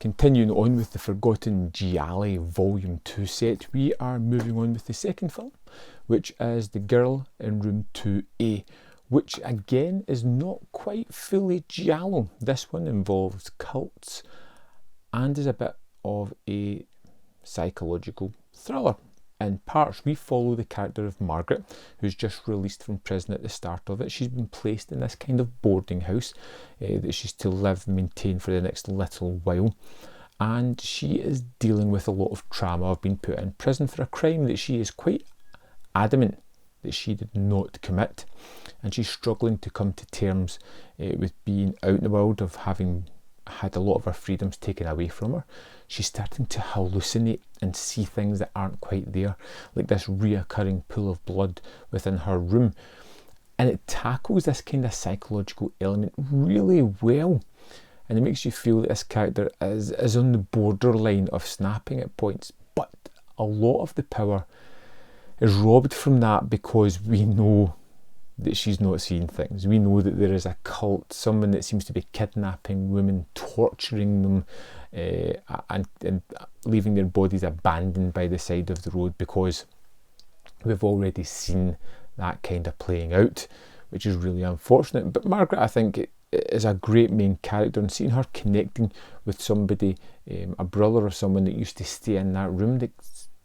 Continuing on with the forgotten Gialli Volume 2 set, we are moving on with the second film, which is The Girl in Room 2A, which again is not quite fully Giallo. This one involves cults and is a bit of a psychological thriller. In parts, we follow the character of Margaret, who's just released from prison at the start of it. She's been placed in this kind of boarding house that she's to live and maintain for the next little while. And she is dealing with a lot of trauma of being put in prison for a crime that she is quite adamant that she did not commit. And she's struggling to come to terms with being out in the world, of having had a lot of her freedoms taken away from her. She's starting to hallucinate and see things that aren't quite there, like this reoccurring pool of blood within her room. And it tackles this kind of psychological element really well. And it makes you feel that this character is on the borderline of snapping at points. But a lot of the power is robbed from that because we know that she's not seeing things. We know that there is a cult, someone that seems to be kidnapping women, torturing them, and leaving their bodies abandoned by the side of the road, because we've already seen that kind of playing out, which is really unfortunate. But Margaret, I think, is a great main character, and seeing her connecting with somebody, a brother or someone that used to stay in that room that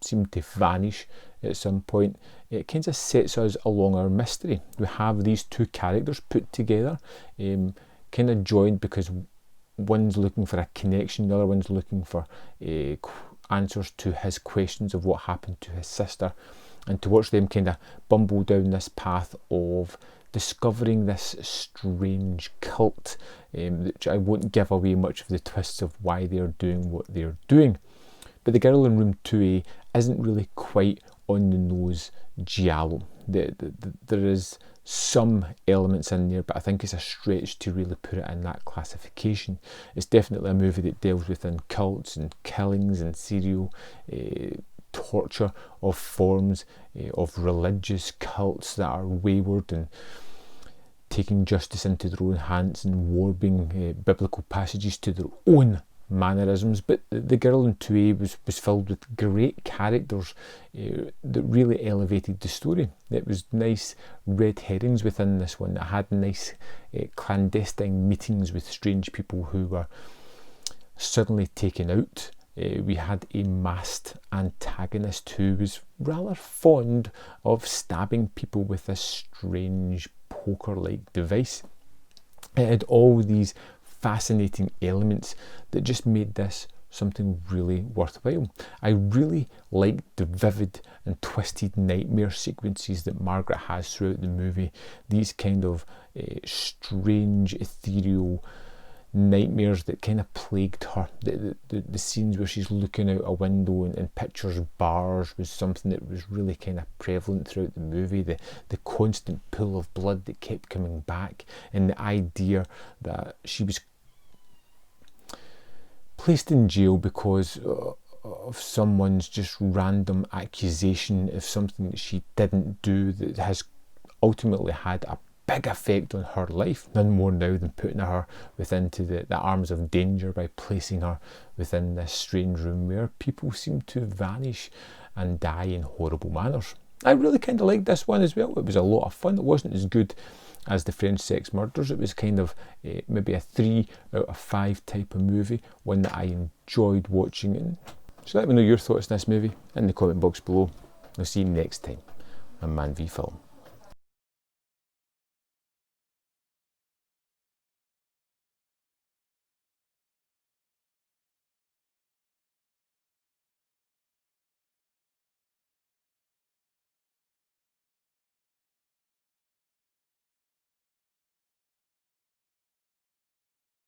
seemed to vanish at some point, it kind of sets us along our mystery. We have these two characters put together, kind of joined because one's looking for a connection, the other one's looking for answers to his questions of what happened to his sister, and to watch them kind of bumble down this path of discovering this strange cult, which I won't give away much of the twists of why they're doing what they're doing. But The Girl in Room 2A isn't really quite on the nose Giallo. There is some elements in there, but I think it's a stretch to really put it in that classification. It's definitely a movie that delves within cults and killings and serial torture of forms of religious cults that are wayward and taking justice into their own hands and warping biblical passages to their own mannerisms. But The Girl in 2A was filled with great characters that really elevated the story. It was nice red herrings within this one that had nice clandestine meetings with strange people who were suddenly taken out. We had a masked antagonist who was rather fond of stabbing people with this strange poker-like device. It had all these fascinating elements that just made this something really worthwhile. I really liked the vivid and twisted nightmare sequences that Margaret has throughout the movie. These kind of strange, ethereal nightmares that kind of plagued her. The scenes where she's looking out a window and pictures bars was something that was really kind of prevalent throughout the movie. The constant pool of blood that kept coming back, and the idea that she was placed in jail because of someone's just random accusation of something that she didn't do, that has ultimately had a big effect on her life. None more now than putting her within the arms of danger by placing her within this strange room where people seem to vanish and die in horrible manners. I really kind of liked this one as well. It was a lot of fun. It wasn't as good as the French Sex Murders. It was kind of maybe a 3 out of 5 type of movie, one that I enjoyed watching. And so let me know your thoughts on this movie in the comment box below. I'll see you next time on Man v Film.